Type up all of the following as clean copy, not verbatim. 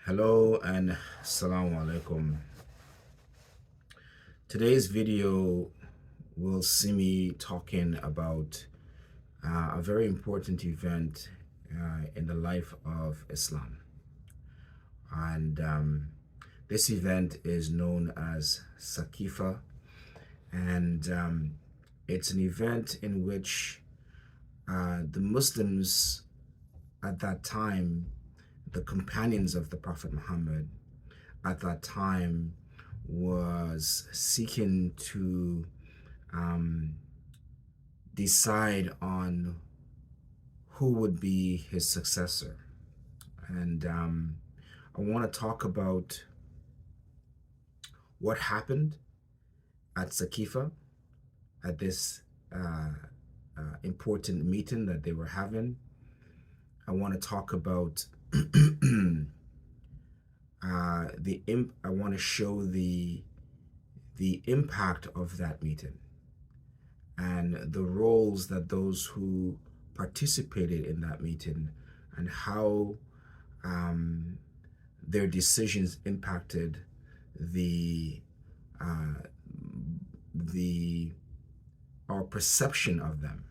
Hello and assalamu alaikum. Today's video will see me talking about a very important event in the life of Islam. And this event is known as Saqifa, and it's an event in which the Muslims at that time, the companions of the Prophet Muhammad at that time, was seeking to decide on who would be his successor. And I want to talk about what happened at Saqifa, at this important meeting that they were having. I want to talk about I want to show the impact of that meeting and the roles that those who participated in that meeting and how their decisions impacted the our perception of them,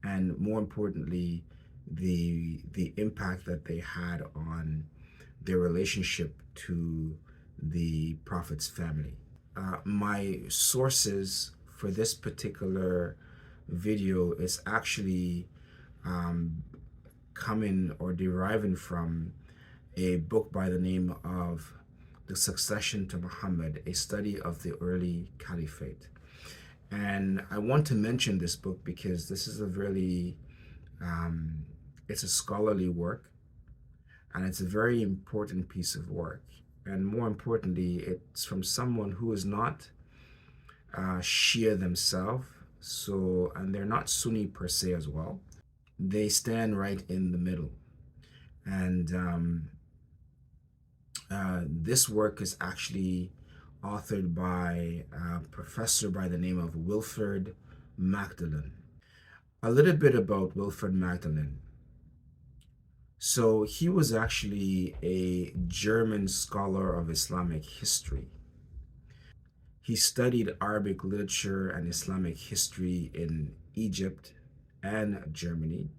and more importantly, the impact that they had on their relationship to the Prophet's family. My sources for this particular video is actually coming or deriving from a book by the name of The Succession to Muhammad, a study of the early caliphate. And I want to mention this book because this is a really, it's a scholarly work, and it's a very important piece of work. And more importantly, it's from someone who is not Shia themselves, and they're not Sunni per se as well. They stand right in the middle. And this work is actually authored by a professor by the name of Wilfred Magdalen. A little bit about Wilfred Magdalen. So he was actually a German scholar of Islamic history. He studied Arabic literature and Islamic history in Egypt and Germany.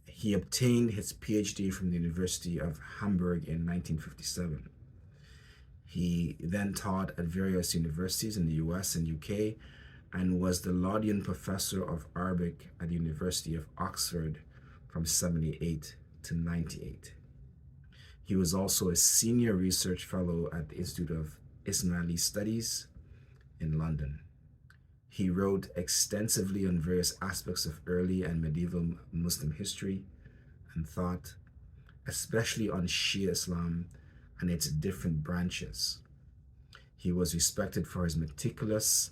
He obtained his PhD from the University of Hamburg in 1957. He then taught at various universities in the US and UK and was the Laudian Professor of Arabic at the University of Oxford from 78 to 98. He was also a senior research fellow at the Institute of Ismaili Studies in London. He wrote extensively on various aspects of early and medieval Muslim history and thought, especially on Shia Islam and its different branches. He was respected for his meticulous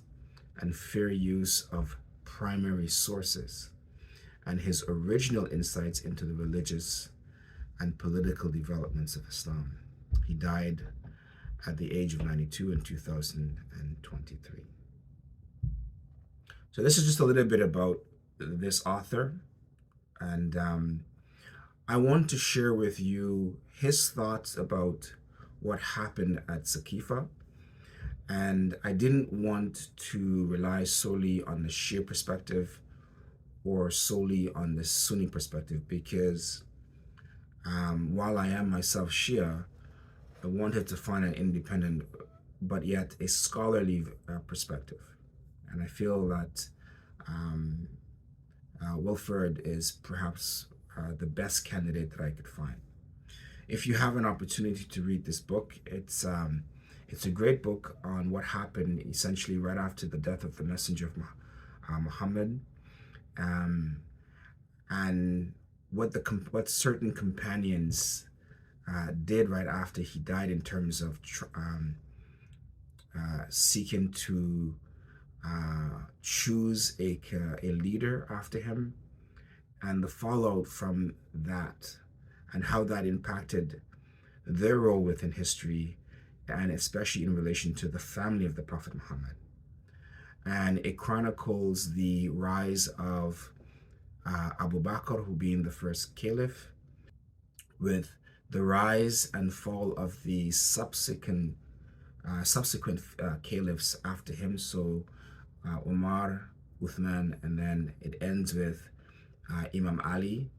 and fair use of primary sources and his original insights into the religious and political developments of Islam. He died at the age of 92 in 2023. So this is just a little bit about this author, and I want to share with you his thoughts about what happened at Saqifa. And I didn't want to rely solely on the Shia perspective or solely on the Sunni perspective, because while I am myself Shia, I wanted to find an independent but yet a scholarly perspective. And I feel that Wilfred is perhaps the best candidate that I could find. If you have an opportunity to read this book, it's a great book on what happened essentially right after the death of the Messenger of Muhammad, and what certain companions did right after he died in terms of seeking to choose a leader after him, and the fallout from that, and how that impacted their role within history, and especially in relation to the family of the Prophet Muhammad. And it chronicles the rise of Abu Bakr, who being the first caliph, with the rise and fall of the subsequent caliphs after him. So Umar, Uthman, and then it ends with Imam Ali.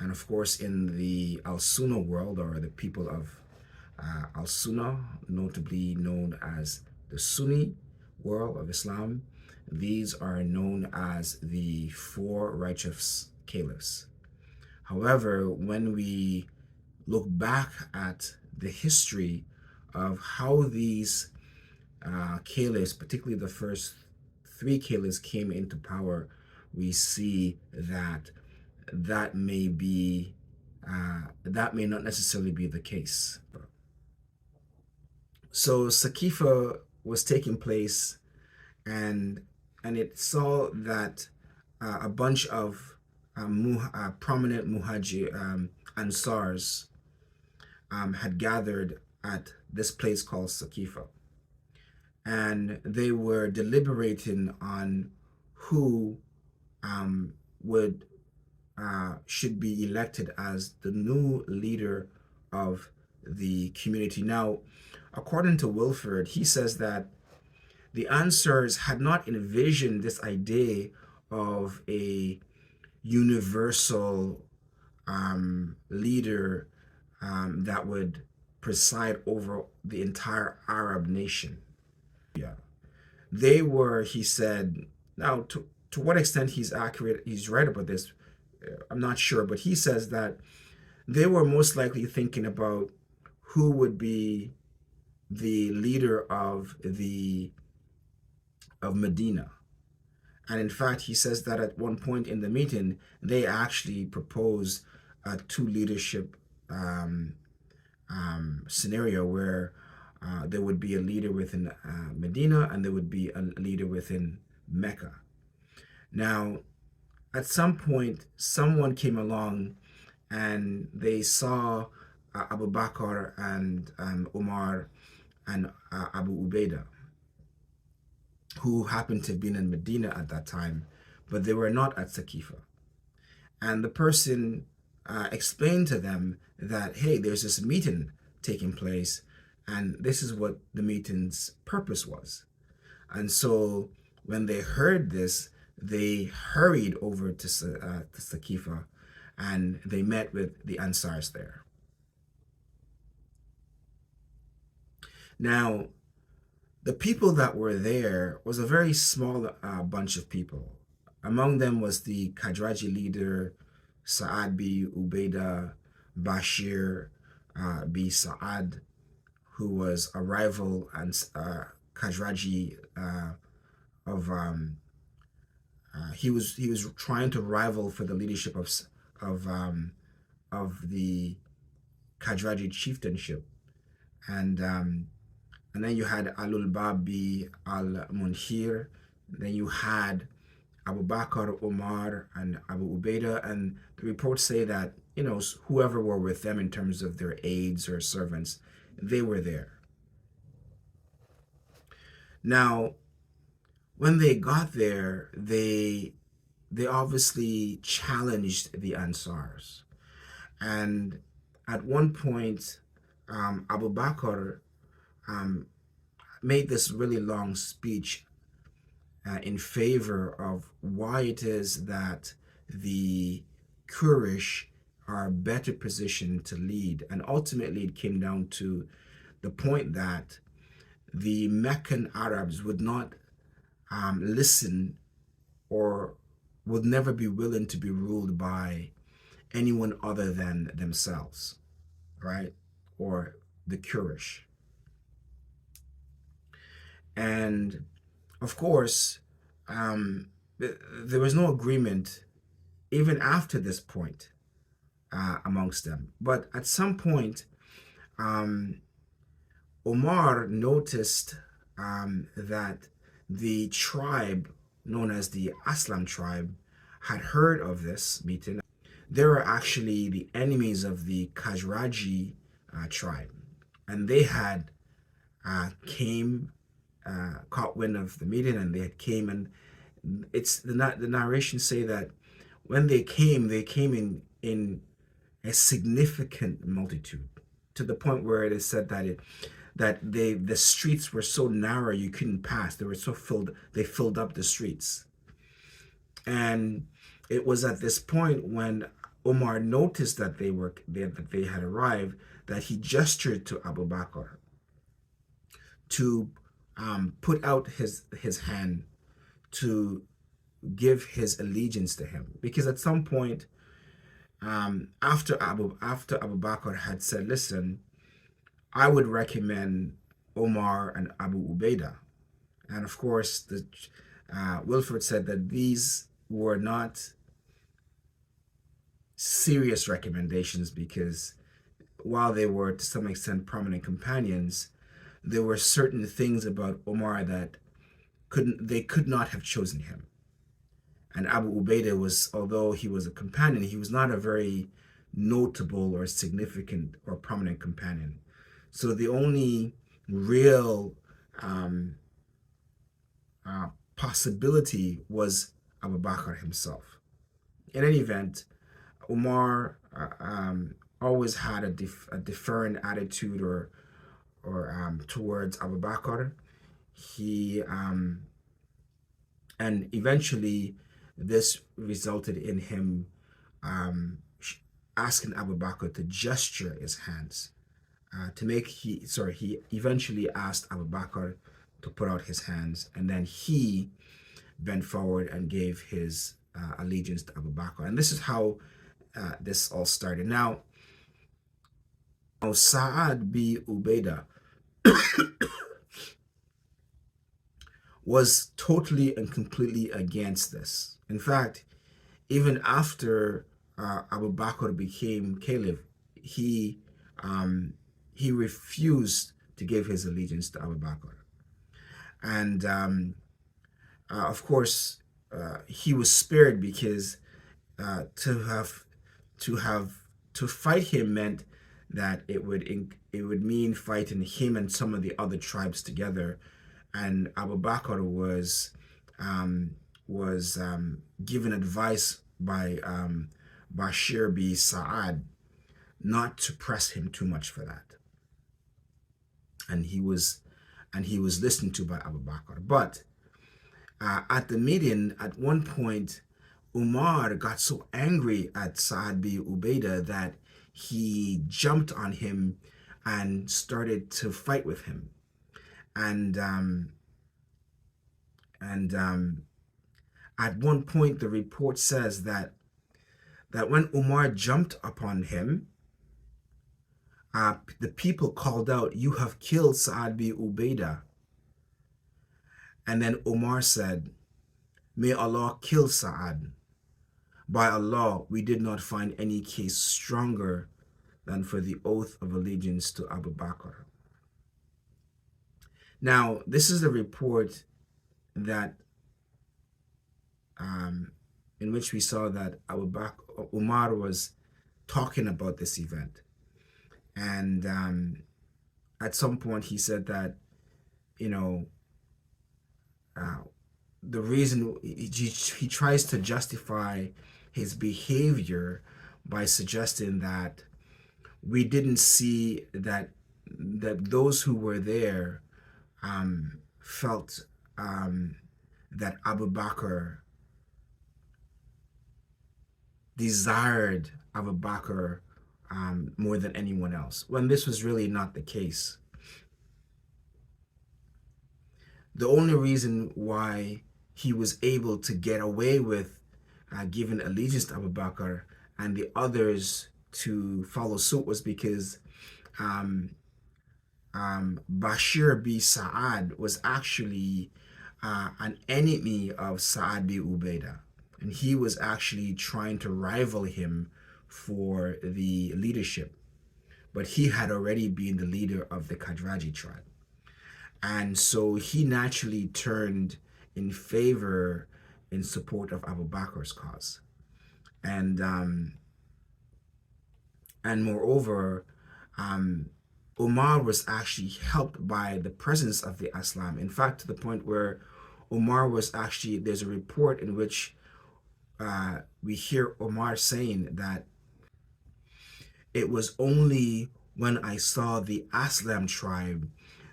And of course, in the Al Sunnah world, or the people of Al Sunnah, notably known as the Sunni world of Islam, these are known as the four righteous caliphs. However, when we look back at the history of how these caliphs, particularly the first three caliphs, came into power, we see that that may not necessarily be the case. So Saqifa was taking place, and it saw that a bunch of prominent Muhajir Ansars had gathered at this place called Saqifa, and they were deliberating on who would should be elected as the new leader of the community. Now, according to Wilford, he says that the Ansars had not envisioned this idea of a universal leader that would preside over the entire Arab nation. Yeah. They were, he said, now to what extent he's accurate, he's right about this, I'm not sure, but he says that they were most likely thinking about who would be the leader of Medina. And in fact, he says that at one point in the meeting, they actually proposed a two leadership scenario where there would be a leader within Medina and there would be a leader within Mecca. Now, at some point, someone came along and they saw Abu Bakr and Umar and Abu Ubaidah, who happened to have been in Medina at that time, but they were not at Saqifa. And the person explained to them that, hey, there's this meeting taking place, and this is what the meeting's purpose was. And so when they heard this, they hurried over to Saqifa, and they met with the Ansars there. Now, the people that were there was a very small bunch of people. Among them was the Khadraji leader, Sa'ad bin Ubaidah Bashir bin Sa'ad, who was a rival and Khadraji of he was trying to rival for the leadership of the Khadraji chieftainship, and then you had Alul Babi al-Munhir, then you had Abu Bakr, Umar, and Abu Ubaidah, and the reports say that, you know, whoever were with them in terms of their aides or servants, they were there. Now, when they got there, they obviously challenged the Ansars. And at one point, Abu Bakr made this really long speech in favor of why it is that the Quraysh are better positioned to lead. And ultimately, it came down to the point that the Meccan Arabs would not listen or would never be willing to be ruled by anyone other than themselves, right? Or the Quraysh. And of course, there was no agreement even after this point amongst them. But at some point, Omar noticed that the tribe known as the Aslam tribe had heard of this meeting. They were actually the enemies of the Khazraji tribe, and they had caught wind of the meeting, and they had came, and it's the narrations say that when they came in a significant multitude, to the point where it is said that the streets were so narrow you couldn't pass. They were so filled, they filled up the streets. And it was at this point when Omar noticed that they had arrived, that he gestured to Abu Bakr to put out his hand to give his allegiance to him, because at some point, after Abu Bakr had said, "Listen, I would recommend Omar and Abu Ubaidah," and of course, the Wilford said that these were not serious recommendations, because while they were to some extent prominent companions, there were certain things about Omar that they could not have chosen him. And Abu Ubaidah was, although he was a companion, he was not a very notable or significant or prominent companion. So the only real possibility was Abu Bakr himself. In any event, Umar always had a deferent attitude or towards Abu Bakr. He and eventually this resulted in him asking Abu Bakr to gesture his hands he eventually asked Abu Bakr to put out his hands, and then he bent forward and gave his allegiance to Abu Bakr. And this is how this all started. Now, Sa'ad bin Ubaidah was totally and completely against this. In fact, even after Abu Bakr became caliph, he refused to give his allegiance to Abu Bakr. And of course, he was spared because to fight him meant that it would mean fighting him and some of the other tribes together. And Abu Bakr was given advice by Bashir bin Sa'ad not to press him too much for that. And he was listened to by Abu Bakr. But at the meeting, at one point, Umar got so angry at Sa'ad bin Ubaidah that he jumped on him and started to fight with him. And at one point, the report says that when Umar jumped upon him, the people called out, "You have killed Sa'ad bin Ubaidah." And then Umar said, "May Allah kill Sa'ad. By Allah, we did not find any case stronger than for the oath of allegiance to Abu Bakr." Now, this is the report that in which we saw that Umar was talking about this event. And at some point he said that, the reason he tries to justify his behavior by suggesting that we didn't see that those who were there felt that Abu Bakr desired Abu Bakr more than anyone else, when this was really not the case. The only reason why he was able to get away with giving allegiance to Abu Bakr and the others to follow suit was because Bashir bin Sa'ad was actually an enemy of Sa'ad bin Ubaidah, and he was actually trying to rival him for the leadership, but he had already been the leader of the Khadraji tribe, and so he naturally turned in favor, in support of Abu Bakr's cause. And moreover, Umar was actually helped by the presence of the Islam. In fact, to the point where Umar was actually, there's a report in which we hear Umar saying that It was only when I saw the Aslam tribe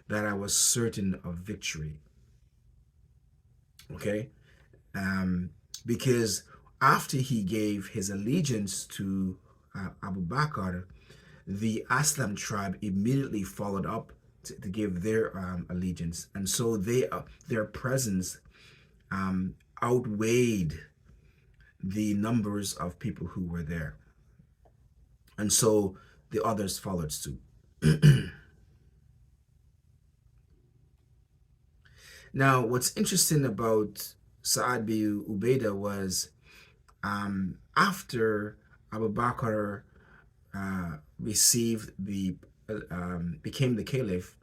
that I was certain of victory. Okay? Because after he gave his allegiance to Abu Bakr, the Aslam tribe immediately followed up to give their allegiance. And so their presence outweighed the numbers of people who were there. And so the others followed suit. Now, what's interesting about Sa'ad bin Ubaidah was after Abu Bakr became the caliph,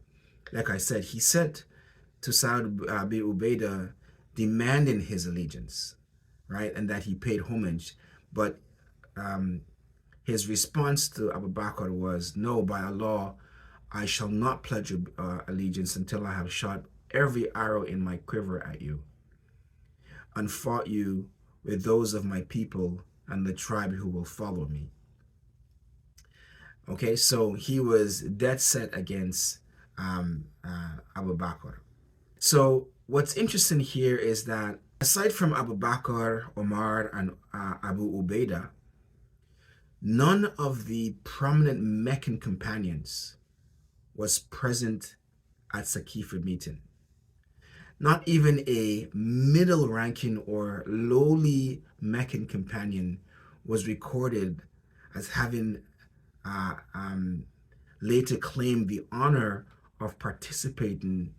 like I said, he sent to Sa'ad bin Ubaidah demanding his allegiance, right, and that he paid homage. But his response to Abu Bakr was, "No, by Allah, I shall not pledge allegiance until I have shot every arrow in my quiver at you and fought you with those of my people and the tribe who will follow me." Okay, so he was dead set against Abu Bakr. So what's interesting here is that aside from Abu Bakr, Umar, and Abu Ubaidah, none of the prominent Meccan companions was present at Saqifa meeting. Not even a middle-ranking or lowly Meccan companion was recorded as having later claimed the honor of participating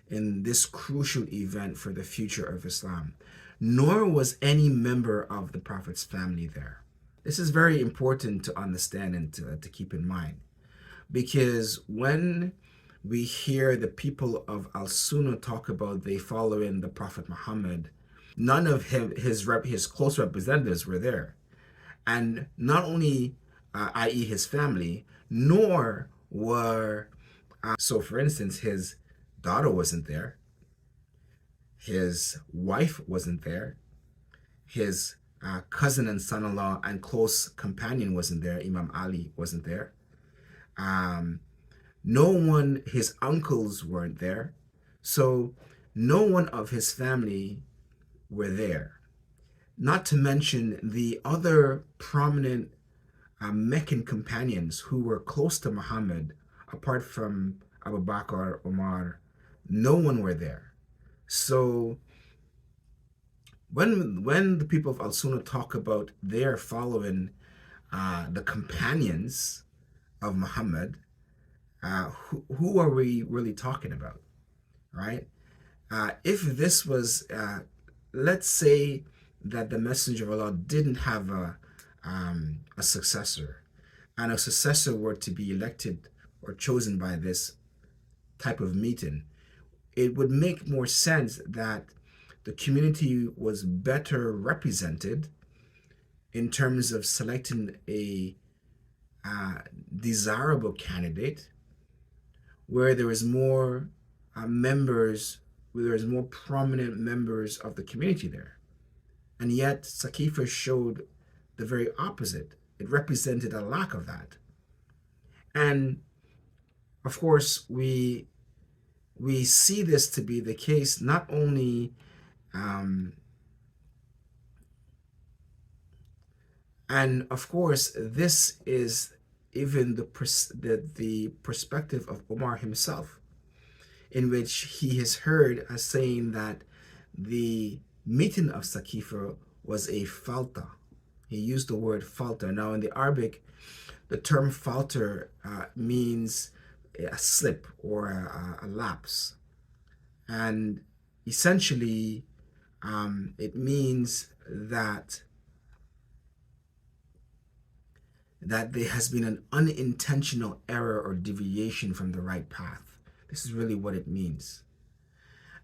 in this crucial event for the future of Islam. Nor was any member of the Prophet's family there. This is very important to understand and to keep in mind, because when we hear the people of Al-Sunnah talk about they following the Prophet Muhammad, none of his close representatives were there. And not only, i.e. his family, nor were, so for instance, his daughter wasn't there, his wife wasn't there, his cousin and son-in-law and close companion wasn't there, Imam Ali wasn't there. No one, his uncles weren't there. So no one of his family were there. Not to mention the other prominent Meccan companions who were close to Muhammad, apart from Abu Bakr, Umar, no one were there. So when the people of Al-Sunnah talk about their following the companions of Muhammad, who are we really talking about, right? If this was, let's say that the Messenger of Allah didn't have a successor, and a successor were to be elected or chosen by this type of meeting, it would make more sense that the community was better represented in terms of selecting a desirable candidate where there was more members, where there was more prominent members of the community there. And yet Saqifa showed the very opposite. It represented a lack of that. And of course, we see this to be the case not only and of course this is even the perspective of Umar himself, in which he is heard as saying that the meeting of Saqifa was a falta. He used the word falta. Now in the Arabic, the term falter means a slip or a lapse. And essentially, it means that there has been an unintentional error or deviation from the right path. This is really what it means.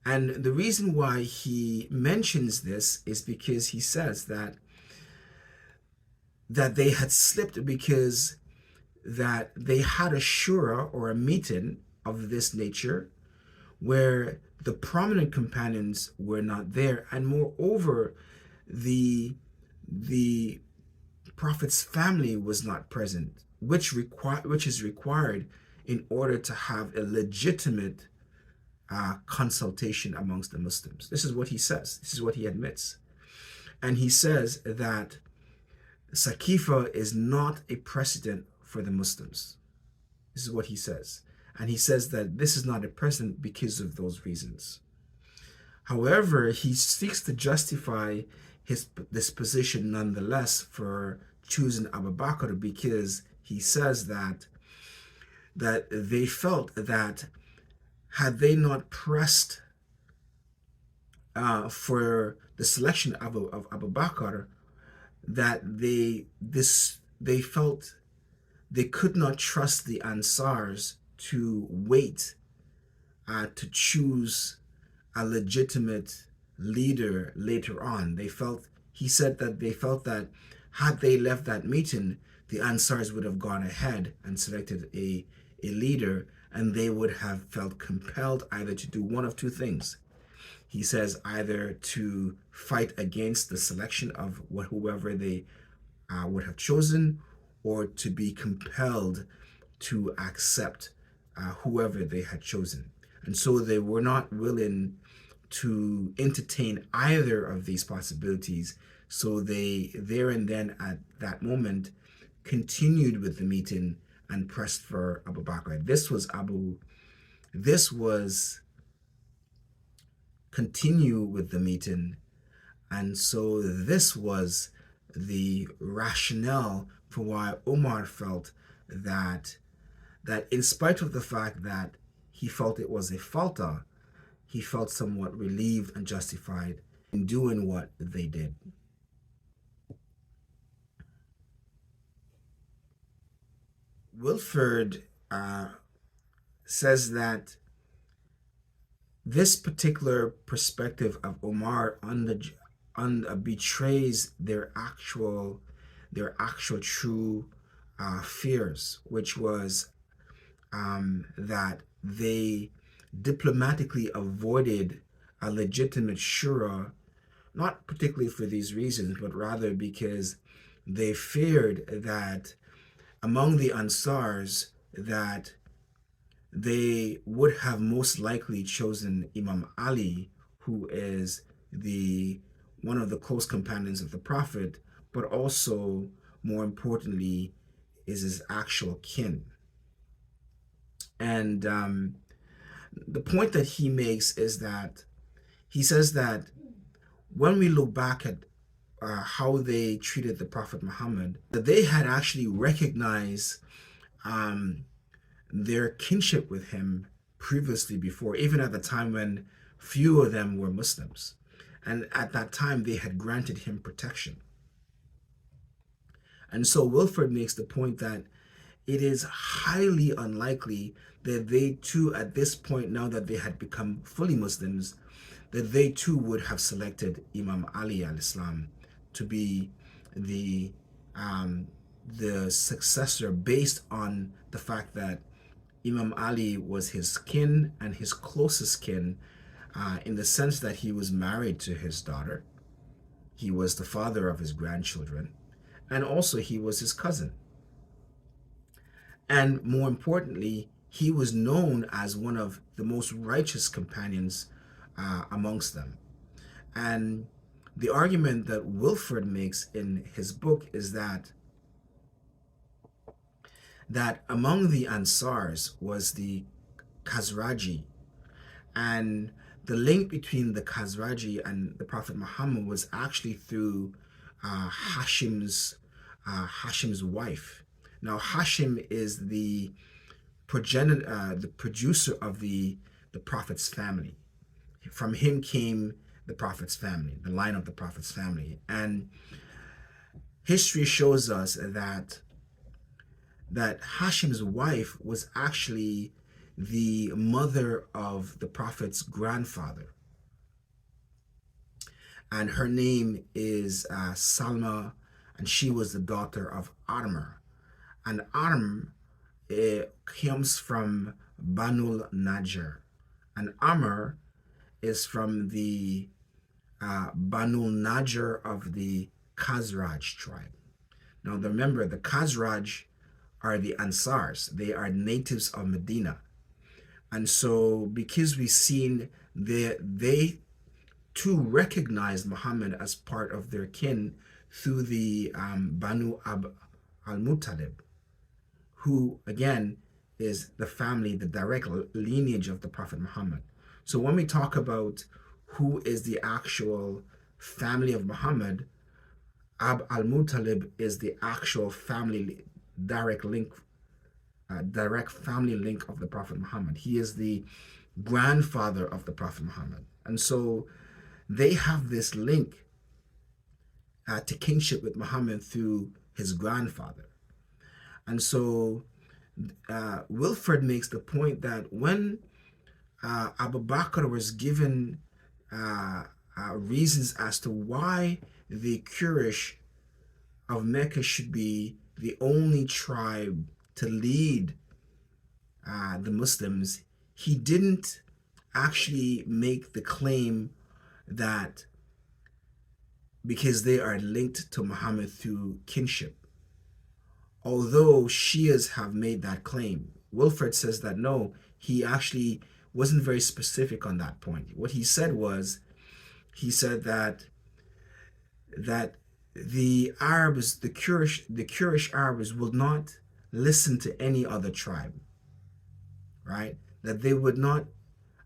And the reason why he mentions this is because he says that they had slipped because that they had a shura or a meeting of this nature where the prominent companions were not there, and moreover the Prophet's family was not present. which is required in order to have a legitimate consultation amongst the Muslims. This is what he says. This is what he admits. And he says that Saqifa is not a precedent for the Muslims. This is what he says. And he says that this is not a precedent because of those reasons. However, he seeks to justify this position nonetheless for choosing Abu Bakr, because he says that they felt that had they not pressed for the selection of Abu Bakr, that they felt they could not trust the Ansars to wait to choose a legitimate leader later on. He said that they felt that had they left that meeting, the Ansars would have gone ahead and selected a leader, and they would have felt compelled either to do one of two things. He says either to fight against the selection of whoever they would have chosen, or to be compelled to accept whoever they had chosen. And so they were not willing to entertain either of these possibilities. So they, there and then at that moment, continued with the meeting and pressed for Abu Bakr. This was continue with the meeting. And so this was the rationale for why Umar felt that in spite of the fact that he felt it was a falta, he felt somewhat relieved and justified in doing what they did. Wilford says that this particular perspective of Umar betrays their actual true fears, which was that they diplomatically avoided a legitimate shura, not particularly for these reasons, but rather because they feared that among the Ansars that they would have most likely chosen Imam Ali, who is one of the close companions of the Prophet, but also, more importantly, is his actual kin. And the point that he makes is that he says that when we look back at how they treated the Prophet Muhammad, that they had actually recognized their kinship with him previously before, even at the time when few of them were Muslims. And at that time, they had granted him protection. And so Wilford makes the point that it is highly unlikely that they too, at this point, now that they had become fully Muslims, that they too would have selected Imam Ali al-Islam to be the successor, based on the fact that Imam Ali was his kin and his closest kin, in the sense that he was married to his daughter. He was the father of his grandchildren, and also he was his cousin. And more importantly, he was known as one of the most righteous companions amongst them. And the argument that Wilford makes in his book is that among the Ansars was the Khazraji, and the link between the Khazraji and the Prophet Muhammad was actually through Hashim's wife. Now Hashim is the producer of the Prophet's family. From him came the Prophet's family, the line of the Prophet's family. And history shows us that Hashim's wife was actually the mother of the Prophet's grandfather. And her name is Salma, and she was the daughter of Amr. And Amr comes from Banul Najjar. And Amr is from the Banul Najjar of the Khazraj tribe. Now remember, the Khazraj are the Ansars. They are natives of Medina. And so because we've seen they too recognized Muhammad as part of their kin through the Banu al-Muttalib, who again is the family, the direct lineage of the Prophet Muhammad. So when we talk about who is the actual family of Muhammad, Ab al-Muttalib is the actual family direct link, direct family link of the Prophet Muhammad. He is the grandfather of the Prophet Muhammad. And so they have this link to kinship with Muhammad through his grandfather. And so Wilford makes the point that when Abu Bakr was given reasons as to why the Quraysh of Mecca should be the only tribe to lead the Muslims, he didn't actually make the claim that because they are linked to Muhammad through kinship. Although Shias have made that claim, Wilford says that no, he actually wasn't very specific on that point. What he said was, he said that the Arabs, the Quraysh Arabs will not listen to any other tribe, right? That they would not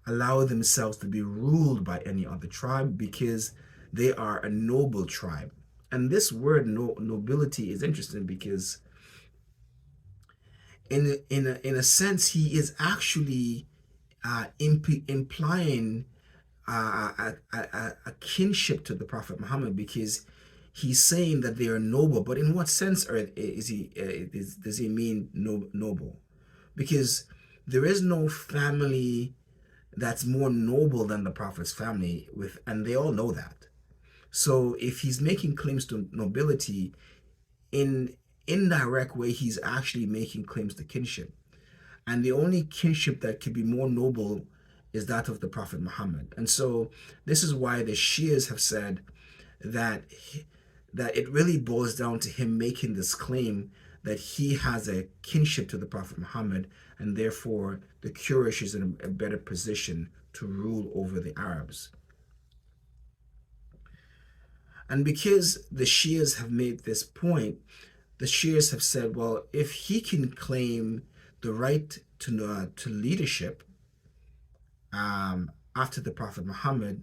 allow themselves to be ruled by any other tribe because they are a noble tribe. And this word nobility is interesting because in a sense he is actually implying a kinship to the Prophet Muhammad, because he's saying that they are noble. But in what sense does he mean noble? Because there is no family that's more noble than the Prophet's family, and they all know that. So if he's making claims to nobility, in indirect way, he's actually making claims to kinship. And the only kinship that could be more noble is that of the Prophet Muhammad. And so this is why the Shias have said that it really boils down to him making this claim that he has a kinship to the Prophet Muhammad, and therefore the Quraysh is in a better position to rule over the Arabs. And because the Shias have made this point, the Shias have said, well, if he can claim the right to leadership after the Prophet Muhammad,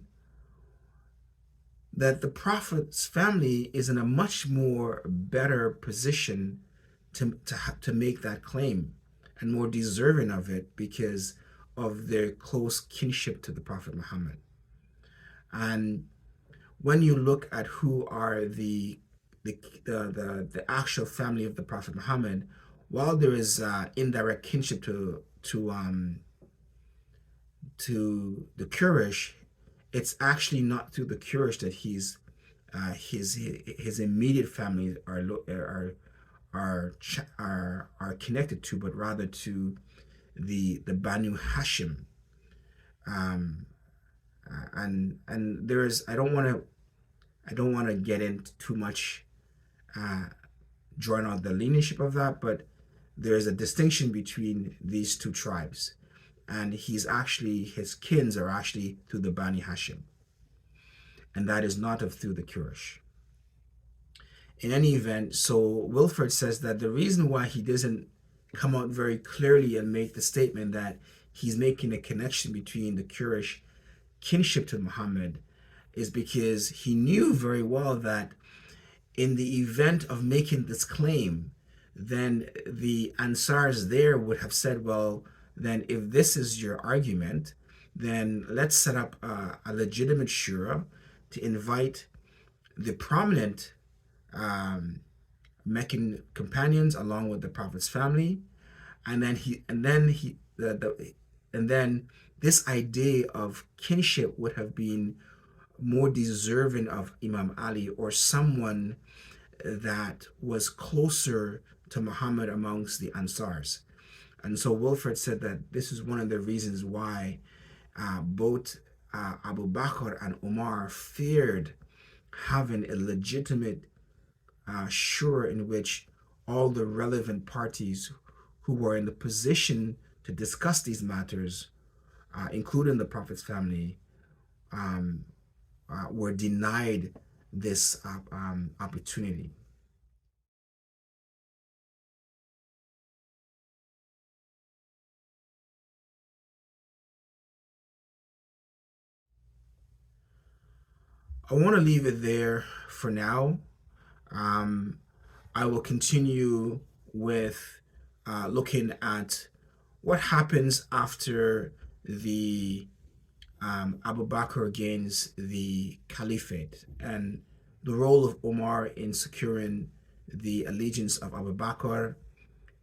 that the Prophet's family is in a much more better position to make that claim, and more deserving of it because of their close kinship to the Prophet Muhammad. And when you look at who are the actual family of the Prophet Muhammad, while there is indirect kinship to the Quraysh, it's actually not through the Quraysh that his immediate family are connected to, but rather to the Banu Hashim. And there is, I don't want to get into too much drawing out the lineage of that, but there is a distinction between these two tribes, and his kins are actually through the Bani Hashim, and that is not through the Quraysh. In any event, so Wilford says that the reason why he doesn't come out very clearly and make the statement that he's making a connection between the Quraysh kinship to Muhammad is because he knew very well that in the event of making this claim, then the Ansars there would have said, well, then if this is your argument, then let's set up a legitimate shura to invite the prominent Meccan companions along with the Prophet's family, and then this idea of kinship would have been more deserving of Imam Ali or someone that was closer to Muhammad amongst the Ansars. And so Wilford said that this is one of the reasons why both Abu Bakr and Umar feared having a legitimate shura in which all the relevant parties who were in the position to discuss these matters, including the Prophet's family, um, were denied this opportunity. I want to leave it there for now. Um, I will continue with looking at what happens after the Abu Bakr gains the caliphate and the role of Umar in securing the allegiance of Abu Bakr.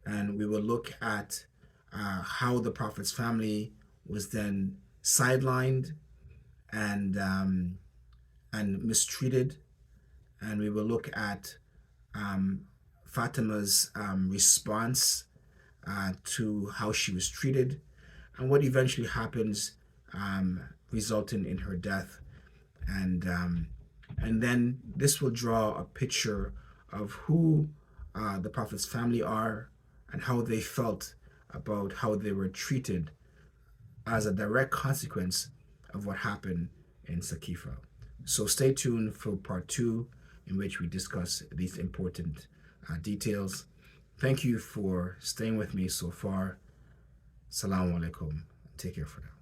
And we will look at how the Prophet's family was then sidelined and mistreated. And we will look at um, Fatima's response to how she was treated and what eventually happens, resulting in her death. And then this will draw a picture of who the Prophet's family are and how they felt about how they were treated as a direct consequence of what happened in Saqifa. So stay tuned for part 2, in which we discuss these important details. Thank you for staying with me so far. Assalamu alaikum. Take care for now.